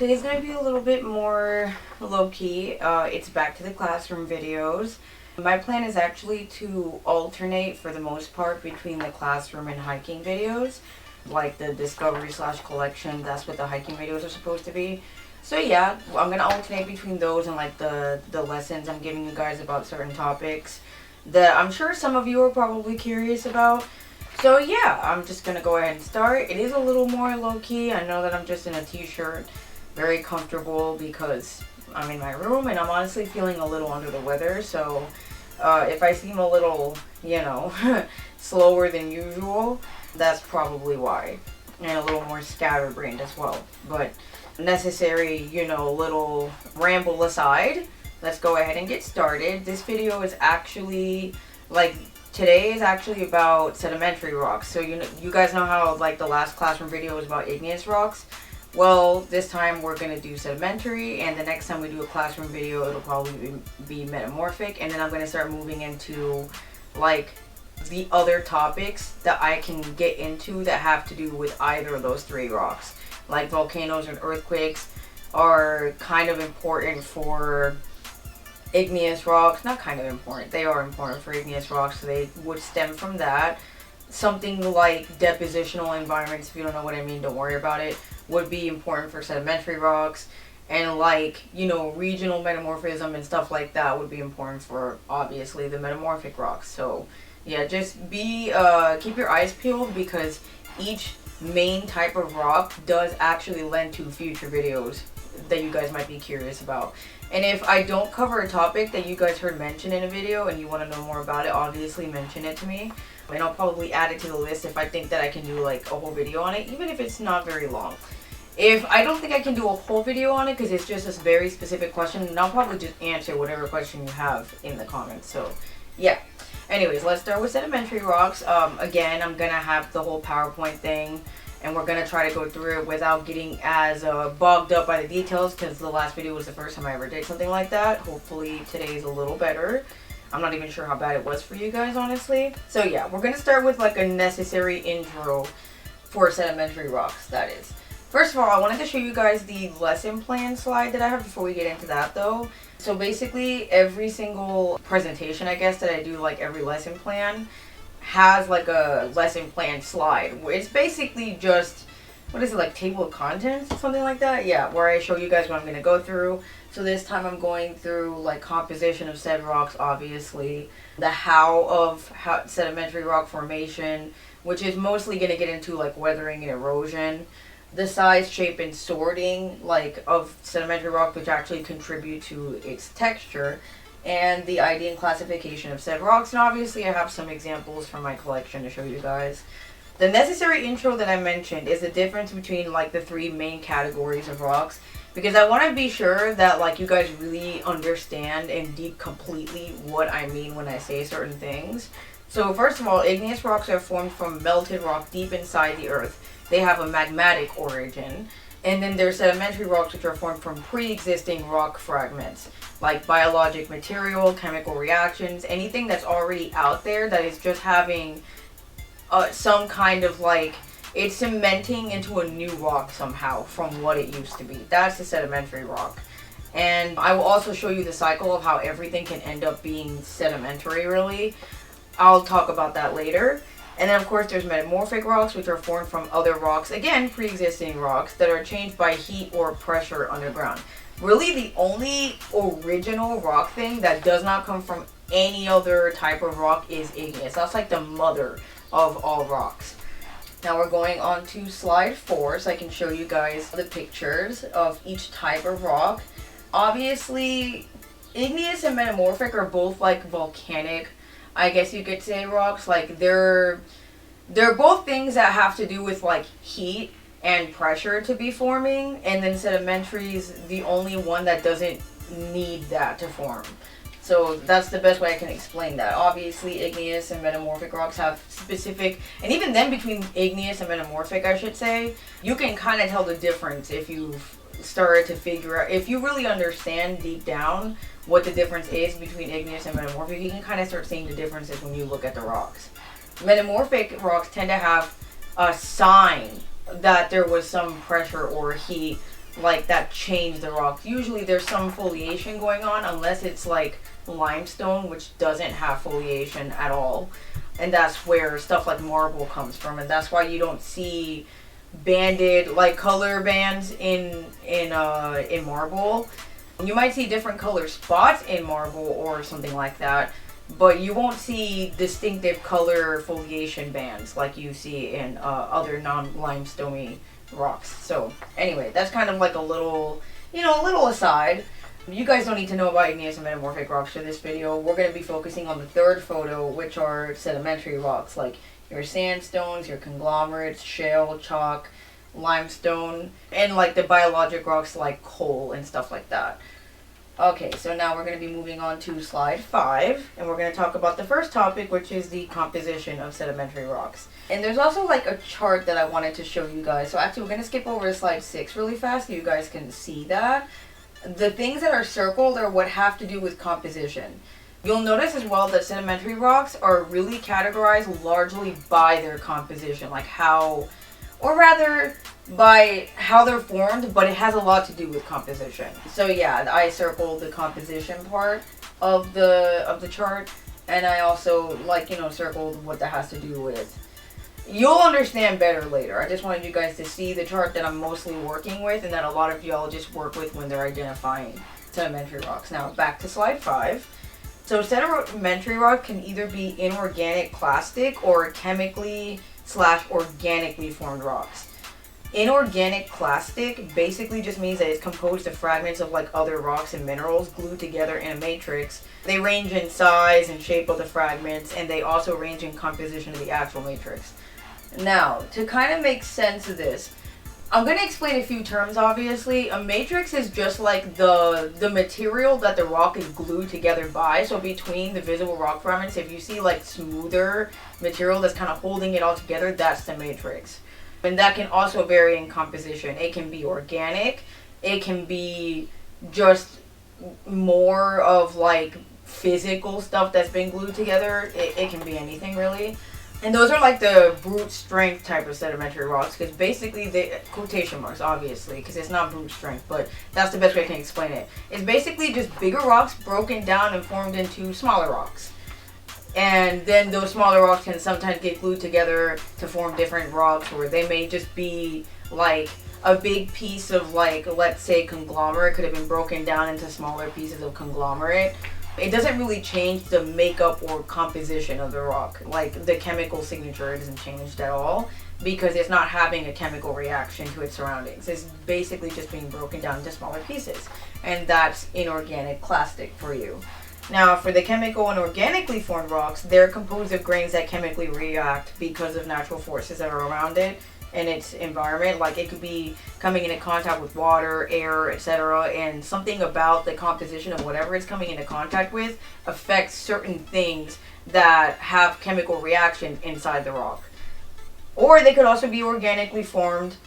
today's going to be a little bit more low-key. It's back to the classroom videos. My plan is actually to alternate for the most part between the classroom and hiking videos. Like the discovery / collection, that's what the hiking videos are supposed to be. So yeah, I'm going to alternate between those and like the lessons I'm giving you guys about certain topics that I'm sure some of you are probably curious about. So yeah, I'm just going to go ahead and start. It is a little more low-key. I know that I'm just in a t-shirt, very comfortable because I'm in my room and I'm honestly feeling a little under the weather. So if I seem a little, slower than usual, that's probably why. And a little more scatterbrained as well. But necessary, little ramble aside, let's go ahead and get started. This video is actually, today is actually about sedimentary rocks. So you guys know how the last classroom video was about igneous rocks? Well, this time we're going to do sedimentary, and the next time we do a classroom video, it'll probably be metamorphic, and then I'm going to start moving into the other topics that I can get into that have to do with either of those three rocks. Like volcanoes and earthquakes are kind of important for igneous rocks. Not kind of important, they are important for igneous rocks, so they would stem from that. Something like depositional environments, if you don't know what I mean, don't worry about it, would be important for sedimentary rocks. And regional metamorphism and stuff like that would be important for, obviously, the metamorphic rocks. So yeah, just keep your eyes peeled, because each main type of rock does actually lend to future videos that you guys might be curious about. And if I don't cover a topic that you guys heard mentioned in a video and you want to know more about it, obviously mention it to me, and I'll probably add it to the list if I think that I can do a whole video on it, even if it's not very long. If I don't think I can do a whole video on it because it's just a very specific question, then I'll probably just answer whatever question you have in the comments. So yeah, anyways, let's start with sedimentary rocks. Again, I'm gonna have the whole PowerPoint thing, and we're going to try to go through it without getting as bogged up by the details, because the last video was the first time I ever did something like that. Hopefully today is a little better. I'm not even sure how bad it was for you guys, honestly. So yeah, we're going to start with a necessary intro for sedimentary rocks, that is. First of all, I wanted to show you guys the lesson plan slide that I have before we get into that though. So basically every single presentation, I guess, that I do, every lesson plan, has a lesson plan slide. It's basically just, what is it, table of contents, something like that? Yeah, where I show you guys what I'm going to go through. So this time I'm going through composition of said rocks, obviously, the how sedimentary rock formation, which is mostly going to get into weathering and erosion, the size, shape, and sorting of sedimentary rock, which actually contribute to its texture, and the ID and classification of said rocks. And obviously I have some examples from my collection to show you guys. The necessary intro that I mentioned is the difference between the three main categories of rocks, because I want to be sure that you guys really understand and deep completely what I mean when I say certain things. So first of all, igneous rocks are formed from melted rock deep inside the earth. They have a magmatic origin. And then there's sedimentary rocks, which are formed from pre-existing rock fragments, like biologic material, chemical reactions, anything that's already out there that is just having some kind of it's cementing into a new rock somehow from what it used to be. That's the sedimentary rock. And I will also show you the cycle of how everything can end up being sedimentary, really. I'll talk about that later. And then of course there's metamorphic rocks, which are formed from other rocks, again pre-existing rocks, that are changed by heat or pressure underground. Really the only original rock thing that does not come from any other type of rock is igneous. That's the mother of all rocks. Now we're going on to slide 4 so I can show you guys the pictures of each type of rock. Obviously igneous and metamorphic are both volcanic, I guess you could say, rocks. They're both things that have to do with heat and pressure to be forming, and then sedimentary is the only one that doesn't need that to form. So that's the best way I can explain that. Obviously igneous and metamorphic rocks have specific, and even then between igneous and metamorphic, I should say, you can kind of tell the difference if you've started to figure out, if you really understand deep down what the difference is between igneous and metamorphic. You can kind of start seeing the differences when you look at the rocks. Metamorphic rocks tend to have a sign that there was some pressure or heat like that change the rock. Usually there's some foliation going on, unless it's like limestone, which doesn't have foliation at all. And that's where stuff like marble comes from, and that's why you don't see banded like color bands in marble. You might see different color spots in marble or something like that, but you won't see distinctive color foliation bands like you see in other non-limestoney rocks. So anyway, that's kind of like a little, a little aside. You guys don't need to know about igneous and metamorphic rocks for this video. We're going to be focusing on the third photo, which are sedimentary rocks, like your sandstones, your conglomerates, shale, chalk, limestone, and like the biologic rocks like coal and stuff like that. Okay, so now we're going to be moving on to slide 5, and we're going to talk about the first topic, which is the composition of sedimentary rocks. And there's also like a chart that I wanted to show you guys. So actually we're going to skip over to slide 6 really fast so you guys can see that. The things that are circled are what have to do with composition. You'll notice as well that sedimentary rocks are really categorized largely by their composition, like how, or rather by how they're formed, but it has a lot to do with composition. So yeah, I circled the composition part of the chart, and I also circled what that has to do with. You'll understand better later. I just wanted you guys to see the chart that I'm mostly working with and that a lot of geologists work with when they're identifying sedimentary rocks. Now back to slide 5. So sedimentary rock can either be inorganic clastic or chemically/organically formed rocks. Inorganic clastic basically just means that it's composed of fragments of like other rocks and minerals glued together in a matrix. They range in size and shape of the fragments, and they also range in composition of the actual matrix. Now, to kind of make sense of this, I'm going to explain a few terms, obviously. A matrix is just like the material that the rock is glued together by. So between the visible rock fragments, if you see like smoother material that's kind of holding it all together, that's the matrix. And that can also vary in composition. It can be organic. It can be just more of like physical stuff that's been glued together. It can be anything really. And those are like the brute strength type of sedimentary rocks, because basically they, quotation marks obviously, because it's not brute strength, but that's the best way I can explain it. It's basically just bigger rocks broken down and formed into smaller rocks. And then those smaller rocks can sometimes get glued together to form different rocks, where they may just be like a big piece of like, let's say conglomerate could have been broken down into smaller pieces of conglomerate. It doesn't really change the makeup or composition of the rock. Like the chemical signature isn't changed at all because it's not having a chemical reaction to its surroundings. It's basically just being broken down into smaller pieces. And that's inorganic clastic for you. Now, for the chemical and organically formed rocks, they're composed of grains that chemically react because of natural forces that are around it and its environment. Like it could be coming into contact with water, air, etc. And something about the composition of whatever it's coming into contact with affects certain things that have chemical reactions inside the rock. Or they could also be organically formed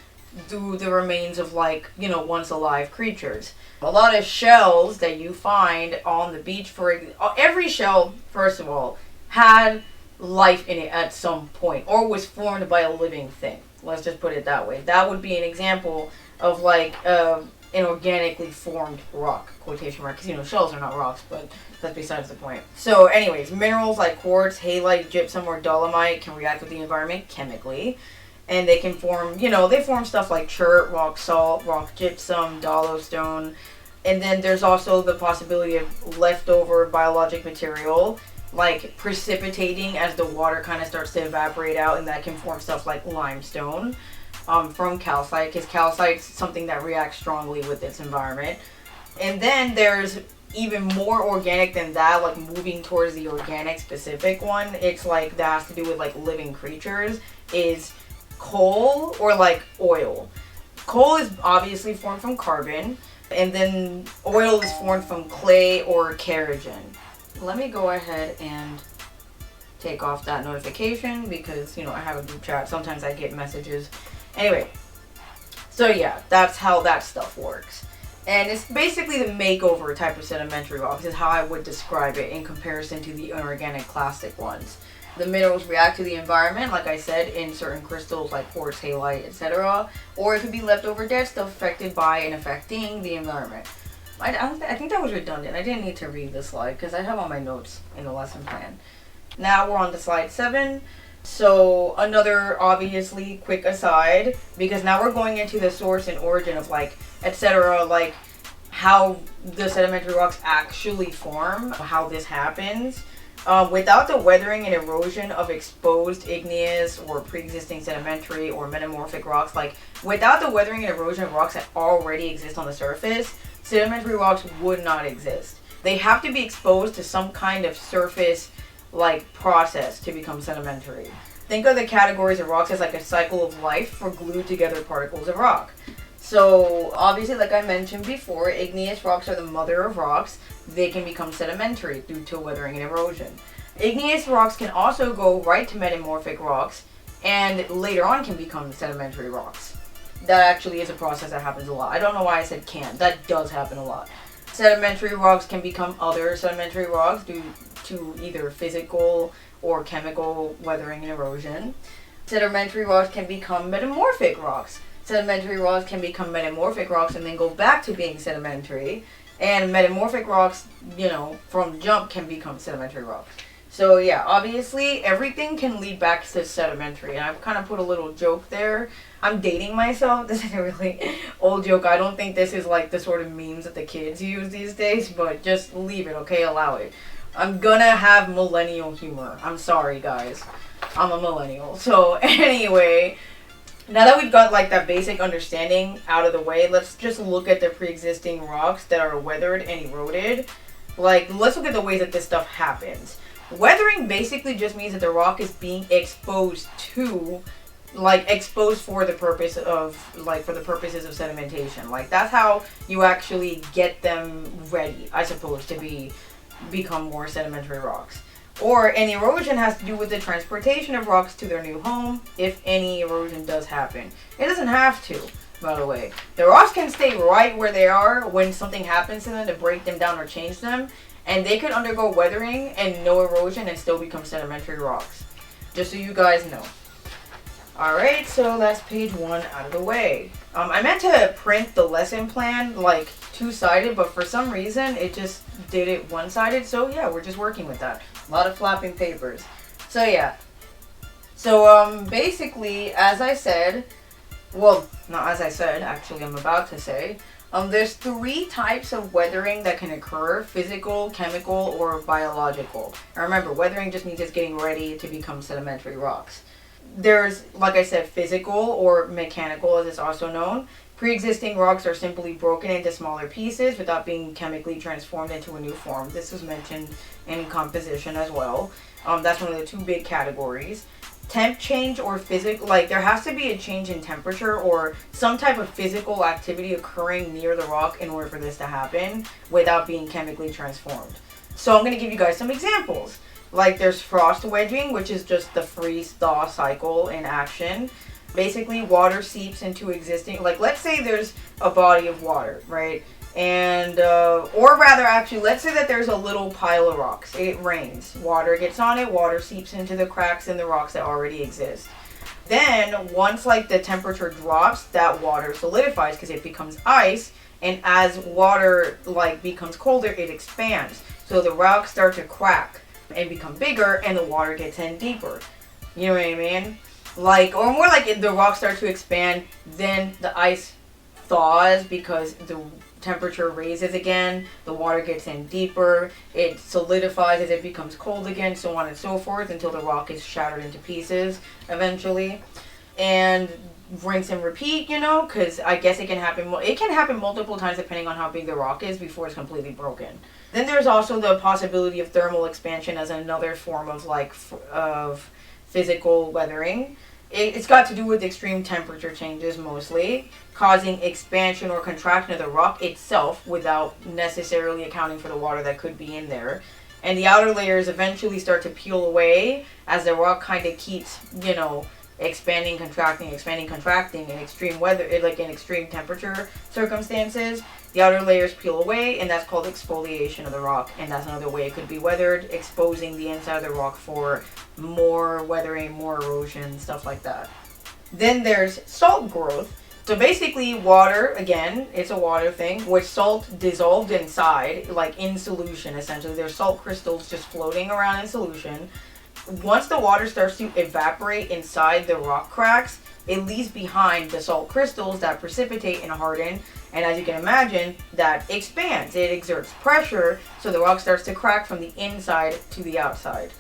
through the remains of like, once alive creatures. A lot of shells that you find on the beach, for every shell, first of all, had life in it at some point or was formed by a living thing. Let's just put it that way. That would be an example of like an organically formed rock, quotation mark, because shells are not rocks, but that's besides the point. So anyways, minerals like quartz, halite, gypsum, or dolomite can react with the environment chemically. And they can form, they form stuff like chert, rock salt, rock gypsum, dolostone. And then there's also the possibility of leftover biologic material, like precipitating as the water kind of starts to evaporate out, and that can form stuff like limestone from calcite, because calcite's something that reacts strongly with its environment. And then there's even more organic than that, like moving towards the organic specific one. It's like that has to do with like living creatures, is coal or like oil. Coal is obviously formed from carbon, and then oil is formed from clay or kerogen. Let me go ahead and take off that notification because, I have a group chat. Sometimes I get messages. Anyway, so yeah, that's how that stuff works. And it's basically the makeover type of sedimentary rocks is how I would describe it in comparison to the inorganic clastic ones. The minerals react to the environment, like I said, in certain crystals like quartz, halite, etc. Or it could be leftover dead stuff affected by and affecting the environment. I think that was redundant. I didn't need to read this slide because I have all my notes in the lesson plan. Now we're on to slide 7. So another obviously quick aside, because now we're going into the source and origin of like, etc., like how the sedimentary rocks actually form, how this happens. Without the weathering and erosion of exposed igneous or pre-existing sedimentary or metamorphic rocks, like without the weathering and erosion of rocks that already exist on the surface, sedimentary rocks would not exist. They have to be exposed to some kind of surface like process to become sedimentary. Think of the categories of rocks as like a cycle of life for glued together particles of rock. So obviously, like I mentioned before, igneous rocks are the mother of rocks. They can become sedimentary due to weathering and erosion. Igneous rocks can also go right to metamorphic rocks and later on can become sedimentary rocks. That actually is a process that happens a lot. I don't know why I said can. That does happen a lot. Sedimentary rocks can become other sedimentary rocks due to either physical or chemical weathering and erosion. Sedimentary rocks can become metamorphic rocks. Sedimentary rocks can become metamorphic rocks and then go back to being sedimentary. And metamorphic rocks, from jump can become sedimentary rocks. So yeah, obviously everything can lead back to sedimentary. And I've kind of put a little joke there. I'm dating myself. This is a really old joke. I don't think this is like the sort of memes that the kids use these days, but just leave it, okay? Allow it. I'm gonna have millennial humor. I'm sorry, guys. I'm a millennial. So anyway, now that we've got like that basic understanding out of the way, let's just look at the pre-existing rocks that are weathered and eroded. Like, let's look at the ways that this stuff happens. Weathering basically just means that the rock is being exposed to, exposed for the purpose of, for the purposes of sedimentation. Like, that's how you actually get them ready, I suppose, to become more sedimentary rocks. Or an erosion has to do with the transportation of rocks to their new home, if any erosion does happen. It doesn't have to, by the way. The rocks can stay right where they are when something happens to them to break them down or change them, and they could undergo weathering and no erosion and still become sedimentary rocks. Just so you guys know. Alright, so that's page 1 out of the way. I meant to print the lesson plan, two-sided, but for some reason it just did it one-sided, so yeah, we're just working with that. A lot of flapping papers. So yeah. So basically, as I said, well, not as I said, actually I'm about to say, there's 3 types of weathering that can occur: physical, chemical, or biological. And remember, weathering just means it's getting ready to become sedimentary rocks. There's, like I said, physical or mechanical, as it's also known. Pre-existing rocks are simply broken into smaller pieces without being chemically transformed into a new form. This was mentioned in composition as well. That's one of the 2 big categories. Temp change or physical, there has to be a change in temperature or some type of physical activity occurring near the rock in order for this to happen without being chemically transformed. So I'm going to give you guys some examples. There's frost wedging, which is just the freeze-thaw cycle in action. Basically, water seeps into existing, let's say there's a body of water, right? And, or rather, actually, let's say that there's a little pile of rocks. It rains. Water gets on it. Water seeps into the cracks in the rocks that already exist. Then, once, the temperature drops, that water solidifies because it becomes ice. And as water, becomes colder, it expands. So the rocks start to crack and become bigger, and the water gets in deeper. You know what I mean? Or more the rocks start to expand, then the ice thaws because the temperature raises again, the water gets in deeper, it solidifies as it becomes cold again, so on and so forth, until the rock is shattered into pieces eventually. And rinse and repeat, because I guess it can happen multiple times depending on how big the rock is before it's completely broken. Then there's also the possibility of thermal expansion as another form of of physical weathering. It's got to do with extreme temperature changes mostly, causing expansion or contraction of the rock itself without necessarily accounting for the water that could be in there. And the outer layers eventually start to peel away as the rock kind of keeps, expanding, contracting in extreme weather, in extreme temperature circumstances. the outer layers peel away, and that's called exfoliation of the rock. And that's another way it could be weathered, exposing the inside of the rock for more weathering, more erosion, stuff like that. Then there's salt growth. So basically water, again, it's a water thing, with salt dissolved inside, like in solution essentially. There's salt crystals just floating around in solution. Once the water starts to evaporate inside the rock cracks, it leaves behind the salt crystals that precipitate and harden. And as you can imagine, that expands. It exerts pressure, so the rock starts to crack from the inside to the outside.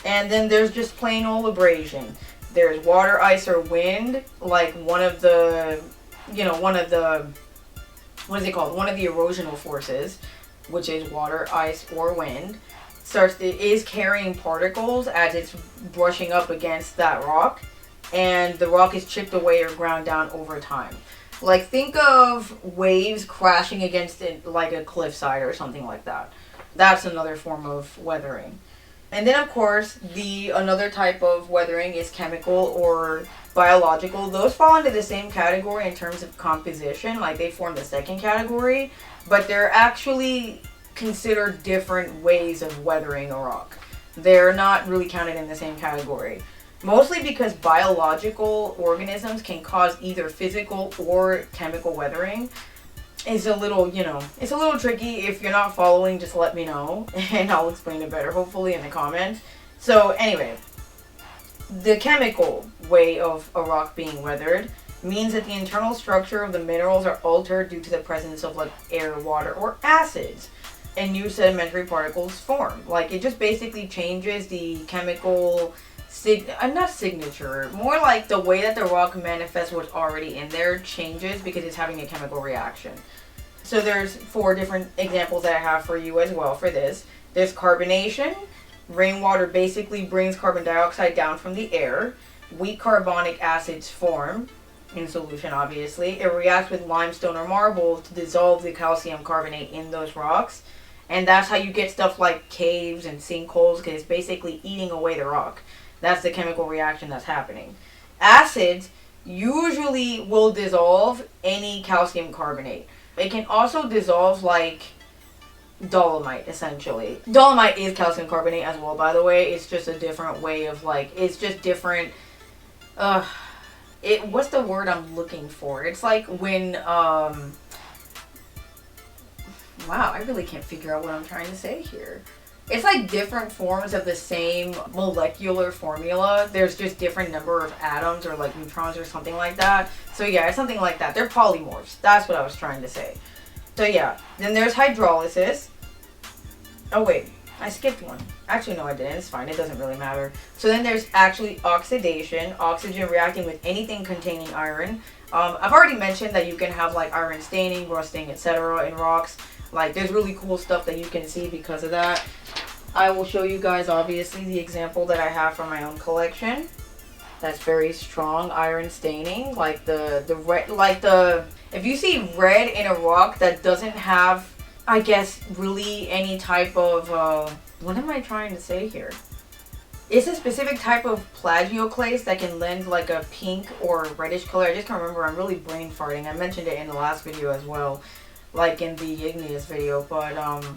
And then there's just plain old abrasion. There's water, ice, or wind, like one of the what is it called? One of the erosional forces, which is water, ice, or wind, is carrying particles as it's brushing up against that rock, and the rock is chipped away or ground down over time. Like, think of waves crashing against it like a cliffside or something like that. That's another form of weathering. And then, of course, another type of weathering is chemical or biological. Those fall into the same category in terms of composition, like they form the second category, but they're actually considered different ways of weathering a rock. They're not really counted in the same category. Mostly because biological organisms can cause either physical or chemical weathering. It's a little, it's a little tricky. If you're not following, just let me know and I'll explain it better, hopefully in the comments. So anyway, the chemical way of a rock being weathered means that the internal structure of the minerals are altered due to the presence of like air, water, or acids, and new sedimentary particles form. Like, it just basically changes the chemical not signature, more like the way that the rock manifests what's already in there changes because it's having a chemical reaction. So there's 4 different examples that I have for you as well for this. There's carbonation. Rainwater basically brings carbon dioxide down from the air. Weak carbonic acids form in solution, obviously. It reacts with limestone or marble to dissolve the calcium carbonate in those rocks. And that's how you get stuff like caves and sinkholes, because it's basically eating away the rock. That's the chemical reaction that's happening. Acids usually will dissolve any calcium carbonate. It can also dissolve like dolomite, essentially. Dolomite is calcium carbonate as well, by the way. It's just a different way of it's just different. What's the word I'm looking for? It's like when, wow, I really can't figure out what I'm trying to say here. It's like different forms of the same molecular formula. There's just different number of atoms or like neutrons or something like that. So yeah, it's something like that. They're polymorphs. That's what I was trying to say. So yeah, then there's hydrolysis. Oh wait, I skipped one. Actually, no, I didn't. It's fine. It doesn't really matter. So then there's actually oxidation. Oxygen reacting with anything containing iron. I've already mentioned that you can have like iron staining, rusting, etc. in rocks. Like, there's really cool stuff that you can see because of that. I will show you guys, obviously, the example that I have from my own collection. That's very strong iron staining. Like the red, if you see red in a rock that doesn't have, I guess, really any type of, what am I trying to say here? It's a specific type of plagioclase that can lend like a pink or reddish color. I just can't remember. I'm really brain farting. I mentioned it in the last video as well, like in the igneous video. But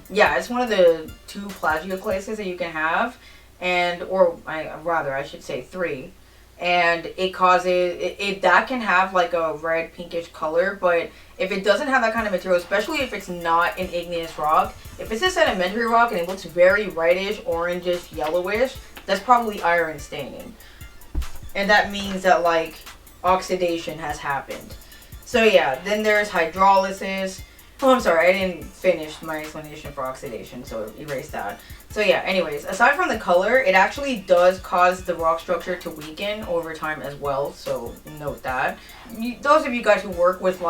yeah, it's one of the 2 plagioclases that you can have, I should say 3. And it causes, that can have like a red pinkish color, but if it doesn't have that kind of material, especially if it's not an igneous rock, if it's a sedimentary rock and it looks very reddish, orangish, yellowish, that's probably iron staining. And that means that like oxidation has happened. So yeah, then there's hydrolysis. Oh, I'm sorry, I didn't finish my explanation for oxidation, so erase that. So yeah, anyways, aside from the color, it actually does cause the rock structure to weaken over time as well, so note that. Those of you guys who work with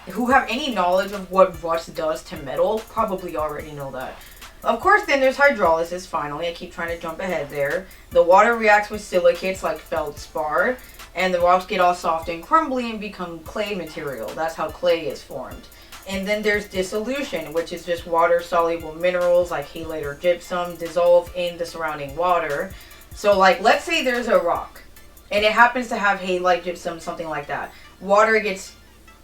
who have any knowledge of what rust does to metal probably already know that. Of course, then there's hydrolysis, finally. I keep trying to jump ahead there. The water reacts with silicates like feldspar, and the rocks get all soft and crumbly and become clay material. That's how clay is formed. And then there's dissolution, which is just water-soluble minerals like halite or gypsum dissolve in the surrounding water. So let's say there's a rock, and it happens to have halite, gypsum, something like that. Water gets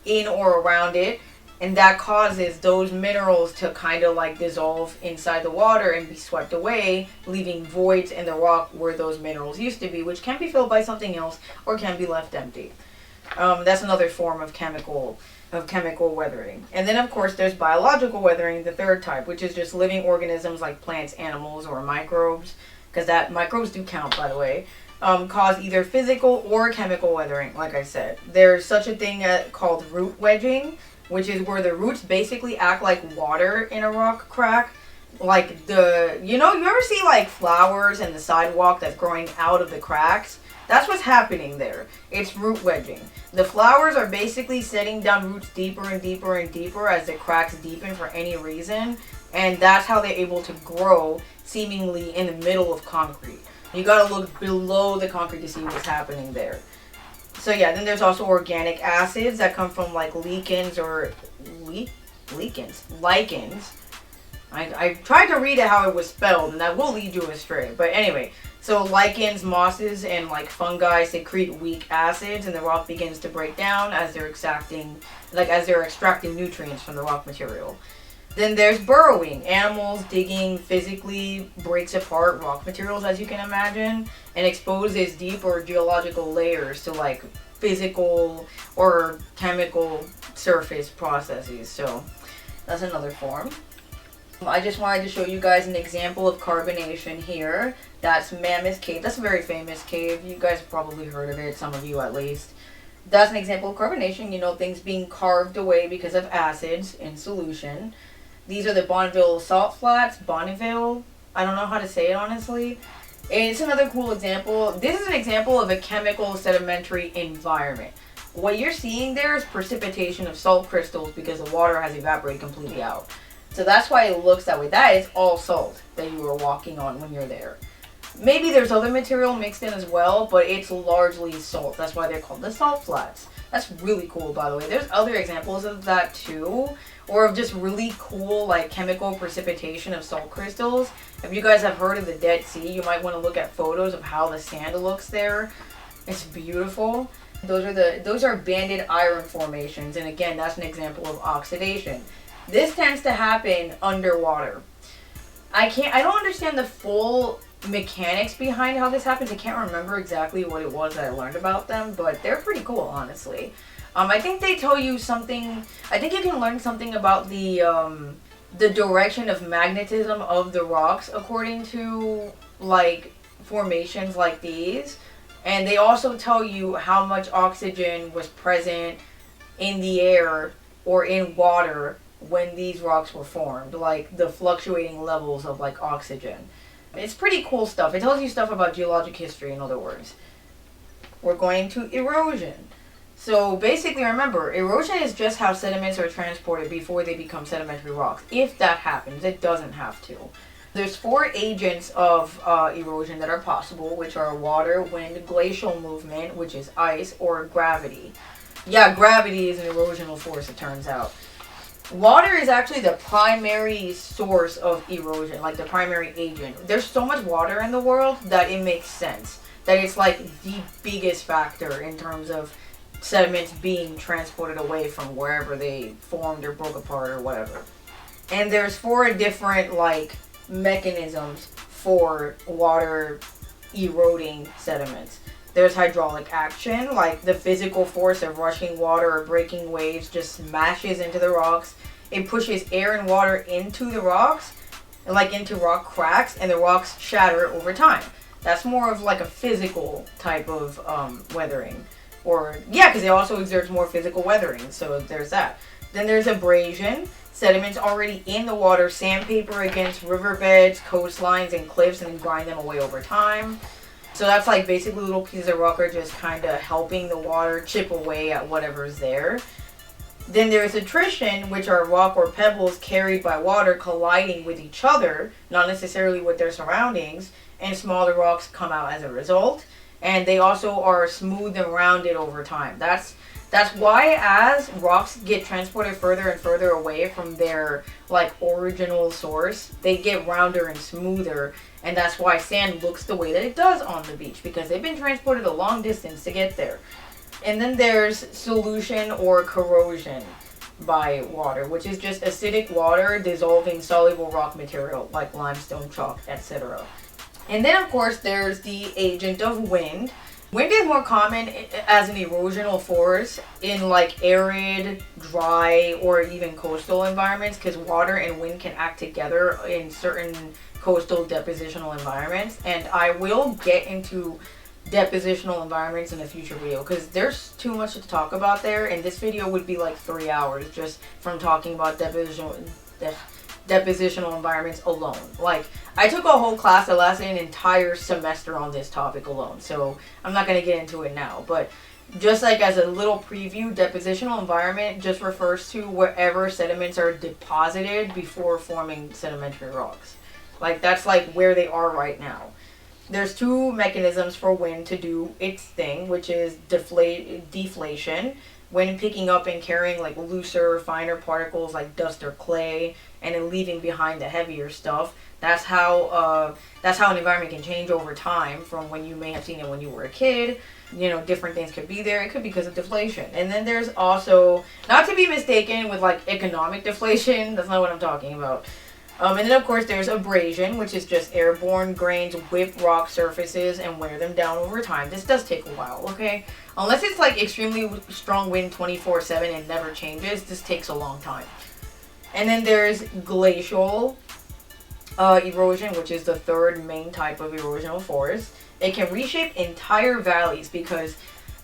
in or around it, And that causes those minerals to kind of like dissolve inside the water and be swept away, leaving voids in the rock where those minerals used to be, which can be filled by something else or can be left empty. That's another form of chemical weathering. And then of course there's biological weathering, the third type, which is just living organisms like plants, animals, or microbes, because that microbes do count, by the way. Cause either physical or chemical weathering. Like I said, there's such a thing called root wedging, which is where the roots basically act like water in a rock crack. Like you ever see like flowers in the sidewalk that's growing out of the cracks? That's what's happening there. It's root wedging. The flowers are basically setting down roots deeper and deeper and deeper as the cracks deepen for any reason. And that's how they're able to grow seemingly in the middle of concrete. You gotta look below the concrete to see what's happening there. So yeah, then there's also organic acids that come from like lichens. I tried to read it how it was spelled, and that will lead you astray. But anyway, so lichens, mosses, and like fungi secrete weak acids, and the rock begins to break down as they're extracting nutrients from the rock material. Then there's burrowing. Animals digging physically breaks apart rock materials, as you can imagine, and exposes deeper geological layers to like physical or chemical surface processes. So that's another form. I just wanted to show you guys an example of carbonation here. That's Mammoth Cave. That's a very famous cave. You guys have probably heard of it, some of you at least. That's an example of carbonation, things being carved away because of acids in solution. These are the Bonneville salt flats. Bonneville, I don't know how to say it honestly. It's another cool example. This is an example of a chemical sedimentary environment. What you're seeing there is precipitation of salt crystals because the water has evaporated completely out. So that's why it looks that way. That is all salt that you were walking on when you're there. Maybe there's other material mixed in as well, but it's largely salt. That's why they're called the salt flats. That's really cool, by the way. There's other examples of that too, or of just really cool like chemical precipitation of salt crystals. If you guys have heard of the Dead Sea, you might want to look at photos of how the sand looks there. It's beautiful. Those are banded iron formations, and again, that's an example of oxidation. This tends to happen underwater. I don't understand the full mechanics behind how this happens. I can't remember exactly what it was that I learned about them, but they're pretty cool, honestly. I think they tell you something. I think you can learn something about the direction of magnetism of the rocks according to like formations like these. And they also tell you how much oxygen was present in the air or in water when these rocks were formed, like the fluctuating levels of like oxygen. It's pretty cool stuff. It tells you stuff about geologic history, in other words. We're going to erosion. So basically, remember, erosion is just how sediments are transported before they become sedimentary rocks. If that happens, it doesn't have to. There's 4 agents of erosion that are possible, which are water, wind, glacial movement, which is ice, or gravity. Yeah, gravity is an erosional force, it turns out. Water is actually the primary source of erosion, like the primary agent. There's so much water in the world that it makes sense. That it's like the biggest factor in terms of sediments being transported away from wherever they formed or broke apart or whatever. And there's 4 different like mechanisms for water eroding sediments. There's hydraulic action, like the physical force of rushing water or breaking waves just smashes into the rocks. It pushes air and water into the rocks, like into rock cracks, and the rocks shatter over time. That's more of like a physical type of weathering. Or, yeah, because it also exerts more physical weathering, so there's that. Then there's abrasion. Sediments already in the water sandpaper against riverbeds, coastlines, and cliffs, and then grind them away over time. So that's like basically little pieces of rock are just kind of helping the water chip away at whatever's there. Then there's attrition, which are rock or pebbles carried by water colliding with each other, not necessarily with their surroundings, and smaller rocks come out as a result. And they also are smooth and rounded over time. That's why as rocks get transported further and further away from their like original source, they get rounder and smoother, and that's why sand looks the way that it does on the beach, because they've been transported a long distance to get there. And then there's solution or corrosion. by water, which is just acidic water dissolving soluble rock material like limestone, chalk, etc. And then of course there's the agent of wind. Wind is more common as an erosional force in like arid, dry, or even coastal environments, because water and wind can act together in certain coastal depositional environments. And I will get into depositional environments in a future video because there's too much to talk about there, and this video would be like 3 hours just from talking about depositional environments alone. Like, I took a whole class that lasted an entire semester on this topic alone, so I'm not going to get into it now. But just like as a little preview, depositional environment just refers to wherever sediments are deposited before forming sedimentary rocks. Like, that's like where they are right now. There's two mechanisms for wind to do its thing, which is deflation, when picking up and carrying like looser, finer particles like dust or clay, and then leaving behind the heavier stuff. That's how an environment can change over time from when you may have seen it when you were a kid. You know, different things could be there. It could be because of deflation. And then there's also, not to be mistaken with like economic deflation, that's not what I'm talking about. And then of course there's abrasion, which is just airborne grains whip rock surfaces and wear them down over time. This does take a while, okay? Unless it's like extremely strong wind 24/7 and never changes, this takes a long time. And then there's glacial erosion, which is the third main type of erosional forest. It can reshape entire valleys, because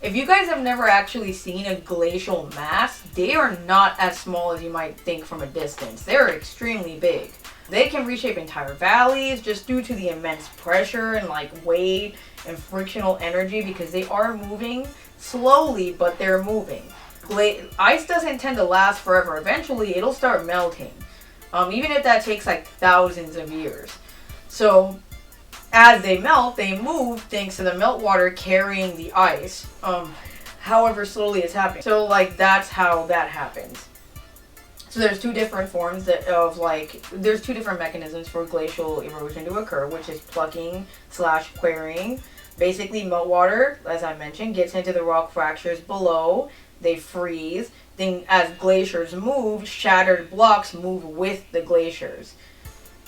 if you guys have never actually seen a glacial mass, they are not as small as you might think from a distance. They're extremely big. They can reshape entire valleys just due to the immense pressure and like weight and frictional energy, because they are moving slowly, but they're moving. Ice doesn't tend to last forever. Eventually it'll start melting, even if that takes like thousands of years. So as they melt, they move thanks to the meltwater carrying the ice, however slowly it's happening. So like that's how that happens. So there's two different forms there's two different mechanisms for glacial erosion to occur, which is plucking / quarrying. Basically, meltwater, as I mentioned, gets into the rock fractures below. They freeze. Then as glaciers move, shattered blocks move with the glaciers.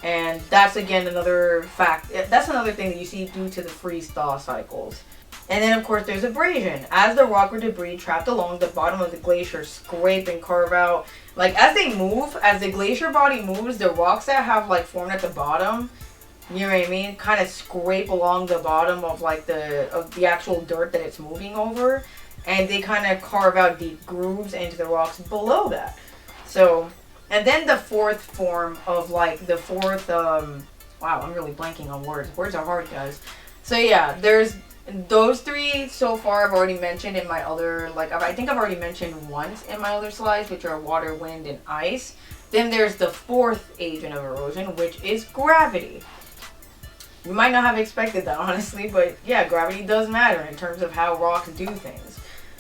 And that's again another fact. That's another thing that you see due to the freeze-thaw cycles. And then of course there's abrasion. As the rock or debris trapped along the bottom of the glacier scrape and carve out, like as they move, as the glacier body moves, the rocks that have like formed at the bottom, you know what I mean, kind of scrape along the bottom of like the actual dirt that it's moving over, and they kind of carve out deep grooves into the rocks below that. So, and then the fourth form of wow, I'm really blanking on words. Words are hard, guys. So yeah, there's those three so far I've already mentioned in my other, I think I've already mentioned once in my other slides, which are water, wind, and ice. Then there's the fourth agent of erosion, which is gravity. You might not have expected that, honestly, but yeah, gravity does matter in terms of how rocks do things.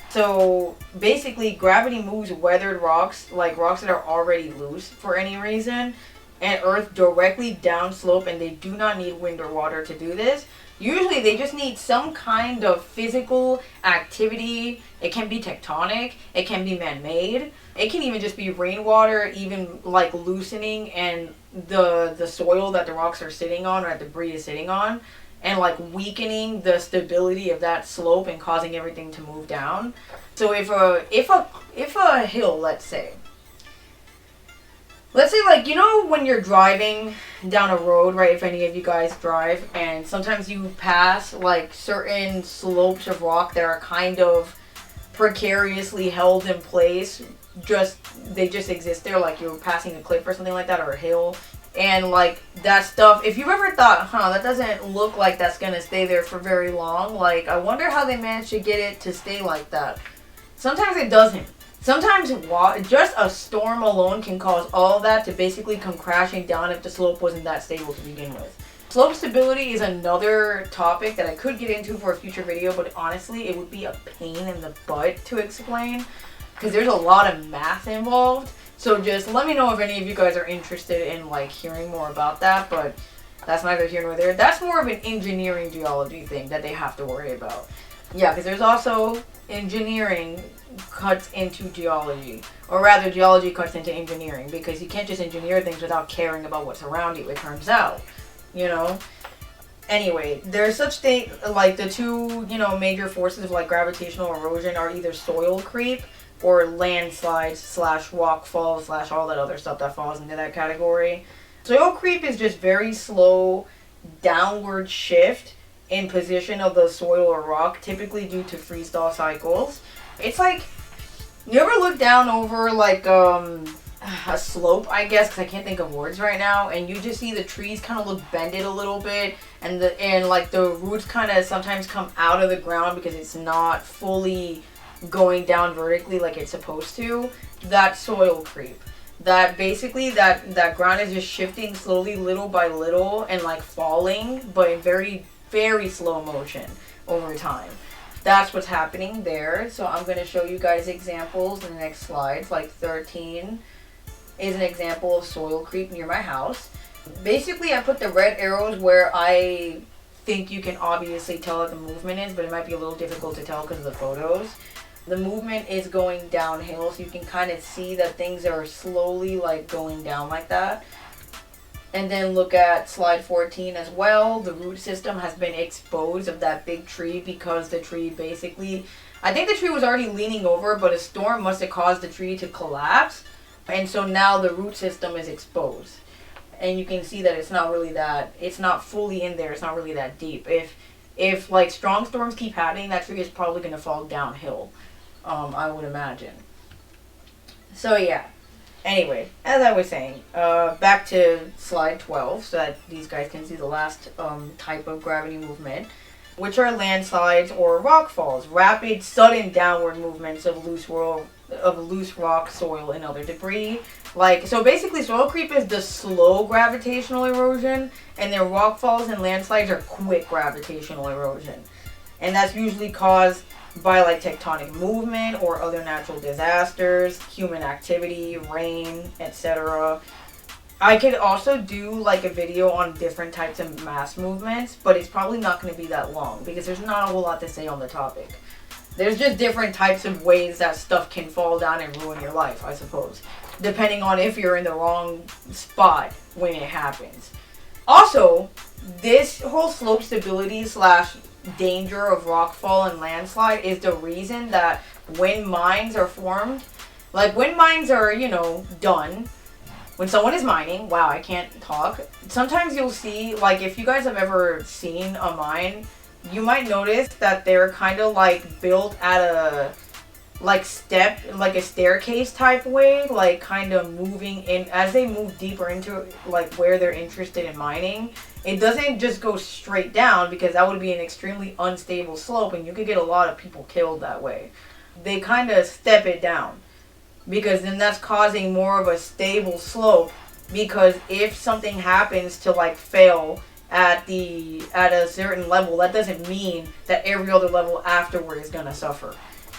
So basically, gravity moves weathered rocks, like rocks that are already loose for any reason, and earth directly downslope, and they do not need wind or water to do this. Usually they just need some kind of physical activity. It can be tectonic, it can be man-made, it can even just be rainwater, even like loosening and the soil that the rocks are sitting on or that debris is sitting on, and like weakening the stability of that slope and causing everything to move down. So if a hill, let's say like, you know, when you're driving down a road, right, if any of you guys drive, and sometimes you pass like certain slopes of rock that are kind of precariously held in place, they just exist there, like you're passing a cliff or something like that, or a hill, and like that stuff, if you've ever thought, that doesn't look like that's gonna stay there for very long, like I wonder how they managed to get it to stay like that. Sometimes it doesn't. Sometimes just a storm alone can cause all that to basically come crashing down if the slope wasn't that stable to begin with. Slope stability is another topic that I could get into for a future video, but honestly it would be a pain in the butt to explain because there's a lot of math involved. So just let me know if any of you guys are interested in like hearing more about that, but that's neither here nor there. That's more of an engineering geology thing that they have to worry about. Yeah, because there's also engineering cuts into geology. Or rather, geology cuts into engineering. Because you can't just engineer things without caring about what's around you, it turns out. You know? Anyway, there's such thing, like the two, major forces of like gravitational erosion are either soil creep or landslides slash rock falls slash all that other stuff that falls into that category. Soil creep is just very slow downward shift in position of the soil or rock, typically due to freeze-thaw cycles. It's like, you ever look down over like a slope, I guess, because I can't think of words right now, and you just see the trees kind of look bended a little bit, and like the roots kind of sometimes come out of the ground because it's not fully going down vertically like it's supposed to. That's soil creep. That basically that ground is just shifting slowly, little by little, and like falling, but in very, very slow motion over time. That's what's happening there. So I'm going to show you guys examples in the next slides. Like 13 is an example of soil creep near my house. Basically, I put the red arrows where I think you can obviously tell what the movement is, but it might be a little difficult to tell because of the photos. The movement is going downhill, so you can kind of see that things are slowly like going down like that. And then look at slide 14 as well. The root system has been exposed of that big tree because the tree basically, I think the tree was already leaning over, but a storm must have caused the tree to collapse. And so now the root system is exposed. And you can see that it's not really that, it's not fully in there, it's not really that deep. If like strong storms keep happening, that tree is probably going to fall downhill, I would imagine. So yeah. Anyway, as I was saying, back to slide 12, so that these guys can see the last type of gravity movement, which are landslides or rock falls, rapid, sudden downward movements of loose rock, soil, and other debris. Like, so basically, soil creep is the slow gravitational erosion, and then rock falls and landslides are quick gravitational erosion, and that's usually caused by like tectonic movement or other natural disasters, human activity, rain, etc. I could also do like a video on different types of mass movements, but it's probably not going to be that long because there's not a whole lot to say on the topic. There's just different types of ways that stuff can fall down and ruin your life, I suppose, depending on if you're in the wrong spot when it happens. Also, this whole slope stability slash danger of rockfall and landslide is the reason that when mines are formed, like when mines are, done, when someone is mining, wow, I can't talk. Sometimes you'll see, like if you guys have ever seen a mine, you might notice that they're kind of like built at a like a staircase type way, like kind of moving in as they move deeper into like where they're interested in mining. It doesn't just go straight down because that would be an extremely unstable slope and you could get a lot of people killed that way. They kind of step it down because then that's causing more of a stable slope, because if something happens to like fail at a certain level, that doesn't mean that every other level afterward is going to suffer.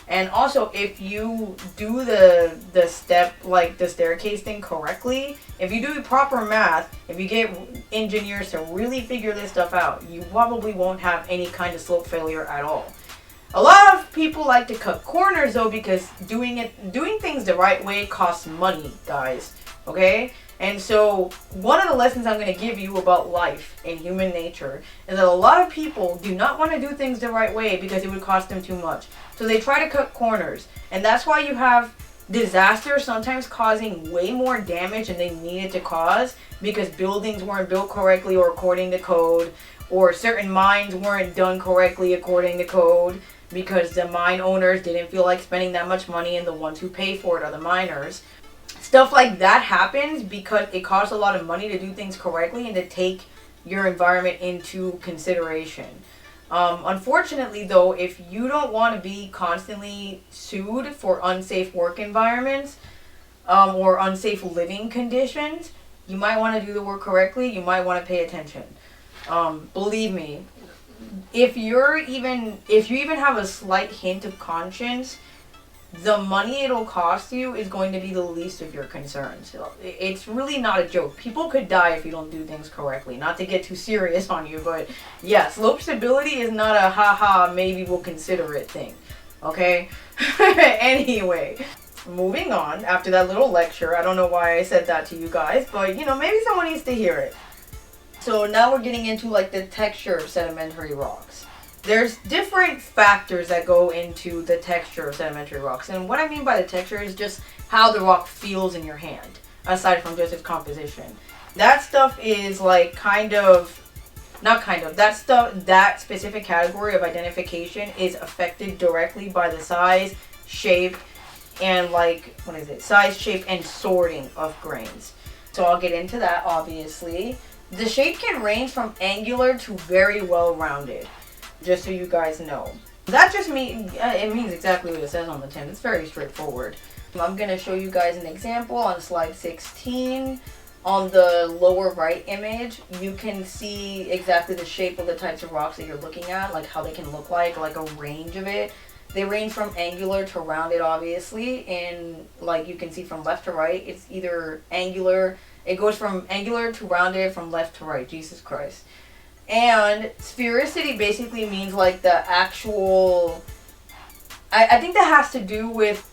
And also, if you do the step, like the staircase thing correctly, if you do proper math, if you get engineers to really figure this stuff out, you probably won't have any kind of slope failure at all. A lot of people like to cut corners though, because doing things the right way costs money, guys. Okay? And so one of the lessons I'm going to give you about life and human nature is that a lot of people do not want to do things the right way because it would cost them too much. So they try to cut corners. And that's why you have disasters sometimes causing way more damage than they needed to cause, because buildings weren't built correctly or according to code, or certain mines weren't done correctly according to code, because the mine owners didn't feel like spending that much money and the ones who pay for it are the miners. Stuff like that happens because it costs a lot of money to do things correctly and to take your environment into consideration. Unfortunately, though, if you don't want to be constantly sued for unsafe work environments or unsafe living conditions, you might want to do the work correctly. You might want to pay attention. Believe me, if you even have a slight hint of conscience, the money it'll cost you is going to be the least of your concerns. So it's really not a joke. People could die if you don't do things correctly. Not to get too serious on you, but yeah, slope stability is not a haha, maybe we'll consider it thing. Okay? Anyway, moving on after that little lecture. I don't know why I said that to you guys, but you know, maybe someone needs to hear it. So now we're getting into like the texture of sedimentary rocks. There's different factors that go into the texture of sedimentary rocks. And what I mean by the texture is just how the rock feels in your hand, aside from just its composition. That stuff is like that specific category of identification is affected directly by the size, shape, and size, shape, and sorting of grains. So I'll get into that, obviously. The shape can range from angular to very well rounded. Just so you guys know. That just means, it means exactly what it says on the tin. It's very straightforward. I'm going to show you guys an example on slide 16. On the lower right image, you can see exactly the shape of the types of rocks that you're looking at, like how they can look like a range of it. They range from angular to rounded, obviously, and like you can see from left to right, it's either angular, it goes from angular to rounded from left to right, Jesus Christ. And sphericity basically means like the actual, I think that has to do with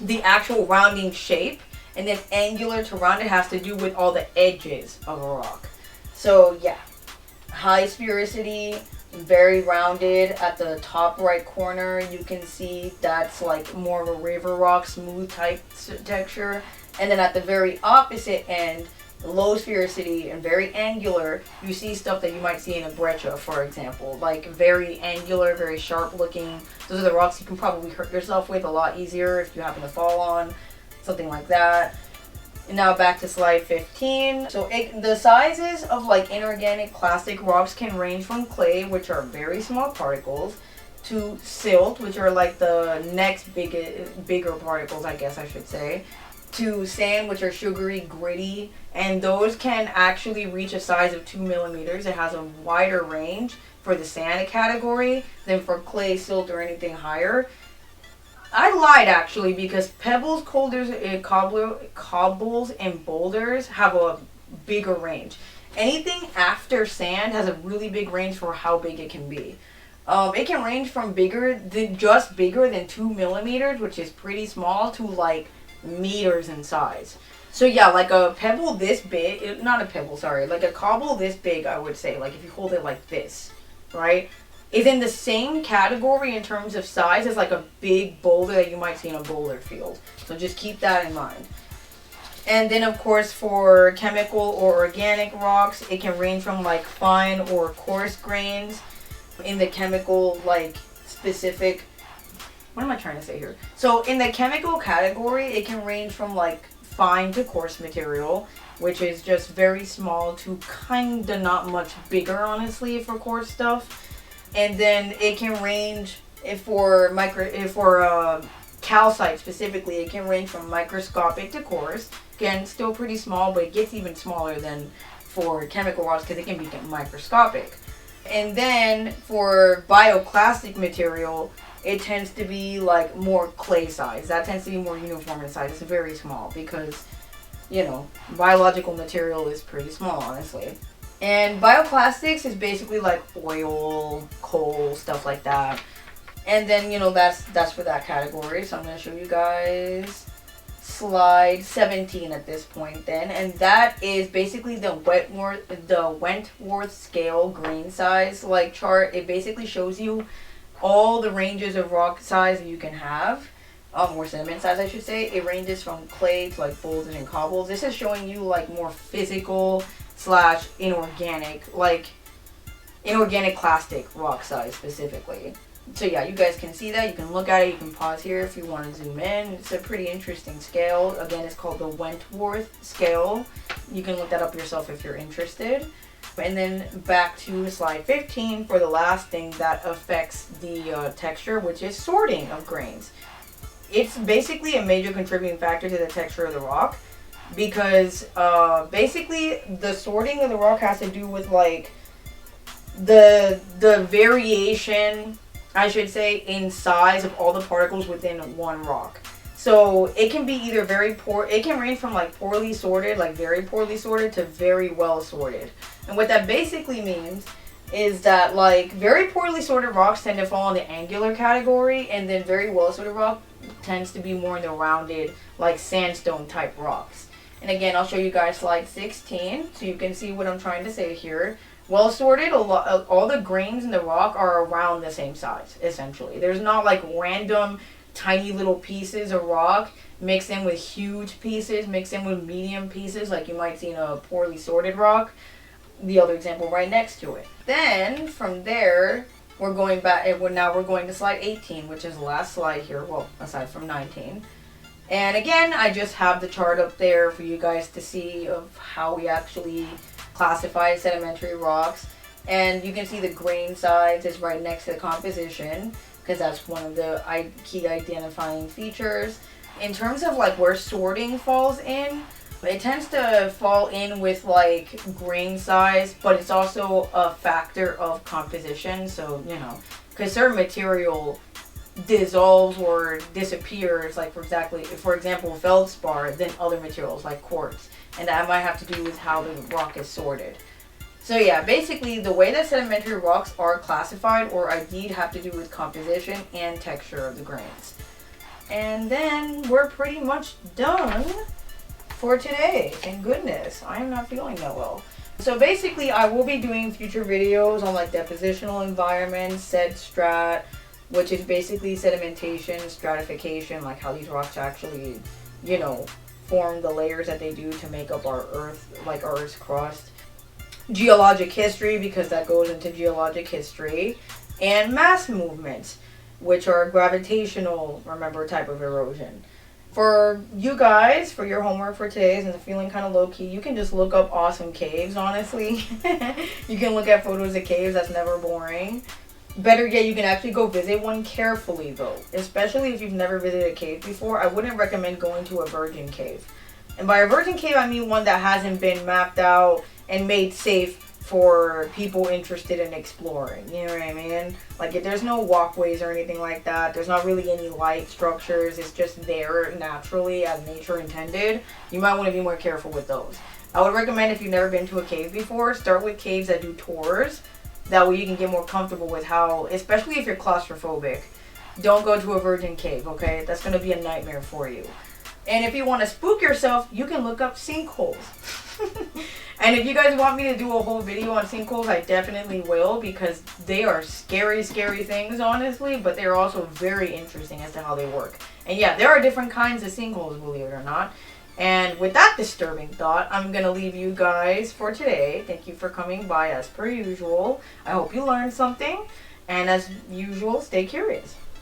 the actual rounding shape, and then angular to rounded has to do with all the edges of a rock. So yeah, high sphericity, very rounded. At the top right corner, you can see that's like more of a river rock, smooth type texture. And then at the very opposite end, low sphericity and very angular, you see stuff that you might see in a breccia, for example, like very angular, very sharp looking. Those are the rocks you can probably hurt yourself with a lot easier if you happen to fall on, something like that. And now back to slide 15. So the sizes of like inorganic clastic rocks can range from clay, which are very small particles, to silt, which are like the next bigger particles, I guess I should say, to sand, which are sugary, gritty, and those can actually reach a size of 2 millimeters. It has a wider range for the sand category than for clay, silt, or anything higher. I lied actually, because pebbles, cobbles, and boulders have a bigger range. Anything after sand has a really big range for how big it can be. It can range from bigger than 2 millimeters, which is pretty small, to like meters in size. So yeah, like a pebble this big, not a pebble, sorry, like a cobble this big, I would say, like if you hold it like this, right, is in the same category in terms of size as like a big boulder that you might see in a boulder field. So just keep that in mind. And then of course for chemical or organic rocks, it can range from like fine or coarse grains. In the chemical, like specific, what am I trying to say here? So in the chemical category, it can range from like fine to coarse material, which is just very small to kinda not much bigger, honestly, for coarse stuff. And then it can range, for calcite specifically, it can range from microscopic to coarse. Again, still pretty small, but it gets even smaller than for chemical rocks because it can be microscopic. And then for bioclastic material, it tends to be like more clay size. That tends to be more uniform in size. It's very small because, you know, biological material is pretty small, honestly. And bioplastics is basically like oil, coal, stuff like that. And then, you know, that's for that category. So I'm going to show you guys slide 17 at this point then. And that is basically the Wentworth scale grain size like chart. It basically shows you all the ranges of rock size that you can have, or sediment size I should say. It ranges from clay to like boulders and cobbles. This is showing you like more physical / inorganic, like inorganic clastic rock size specifically. So yeah, you guys can see that. You can look at it. You can pause here if you want to zoom in. It's a pretty interesting scale. Again, it's called the Wentworth scale. You can look that up yourself if you're interested. And then back to slide 15 for the last thing that affects the texture, which is sorting of grains. It's basically a major contributing factor to the texture of the rock, because basically the sorting of the rock has to do with like the variation I should say, in size of all the particles within one rock. So it can be either it can range from like poorly sorted, like very poorly sorted, to very well sorted. And what that basically means is that like very poorly sorted rocks tend to fall in the angular category, and then very well sorted rock tends to be more in the rounded, like sandstone type rocks. And again, I'll show you guys slide 16 so you can see what I'm trying to say here. Well sorted, all the grains in the rock are around the same size, essentially. There's not like random tiny little pieces of rock mixed in with huge pieces, mixed in with medium pieces like you might see in a poorly sorted rock. The other example right next to it. Then from there, we're going back, now we're going to slide 18, which is the last slide here, well, aside from 19. And again, I just have the chart up there for you guys to see of how we actually classify sedimentary rocks. And you can see the grain size is right next to the composition, because that's one of the key identifying features. In terms of like where sorting falls in, it tends to fall in with like grain size, but it's also a factor of composition. So, you know, because certain material dissolves or disappears, like for example feldspar, than other materials like quartz, and that might have to do with how the rock is sorted. So yeah, basically the way that sedimentary rocks are classified or ID'd have to do with composition and texture of the grains. And then we're pretty much done for today. Thank goodness, I am not feeling that well. So basically I will be doing future videos on like depositional environments, strat, which is basically sedimentation, stratification, like how these rocks actually, you know, form the layers that they do to make up our earth, like our Earth's crust. Geologic history, because that goes into geologic history. And mass movements, which are gravitational, remember, type of erosion. For you guys, for your homework for today, since I'm feeling kind of low-key, you can just look up awesome caves, honestly. You can look at photos of caves, that's never boring. Better yet, you can actually go visit one carefully, though. Especially if you've never visited a cave before, I wouldn't recommend going to a virgin cave. And by a virgin cave, I mean one that hasn't been mapped out and made safe for people interested in exploring. You know what I mean? Like, if there's no walkways or anything like that, there's not really any light structures, it's just there naturally as nature intended, you might want to be more careful with those. I would recommend, if you've never been to a cave before, start with caves that do tours. That way you can get more comfortable with how, especially if you're claustrophobic, don't go to a virgin cave, okay? That's going to be a nightmare for you. And if you want to spook yourself, you can look up sinkholes. And if you guys want me to do a whole video on sinkholes, I definitely will, because they are scary, scary things, honestly, but they're also very interesting as to how they work. And yeah, there are different kinds of sinkholes, believe it or not. And with that disturbing thought, I'm going to leave you guys for today. Thank you for coming by as per usual. I hope you learned something. And as usual, stay curious.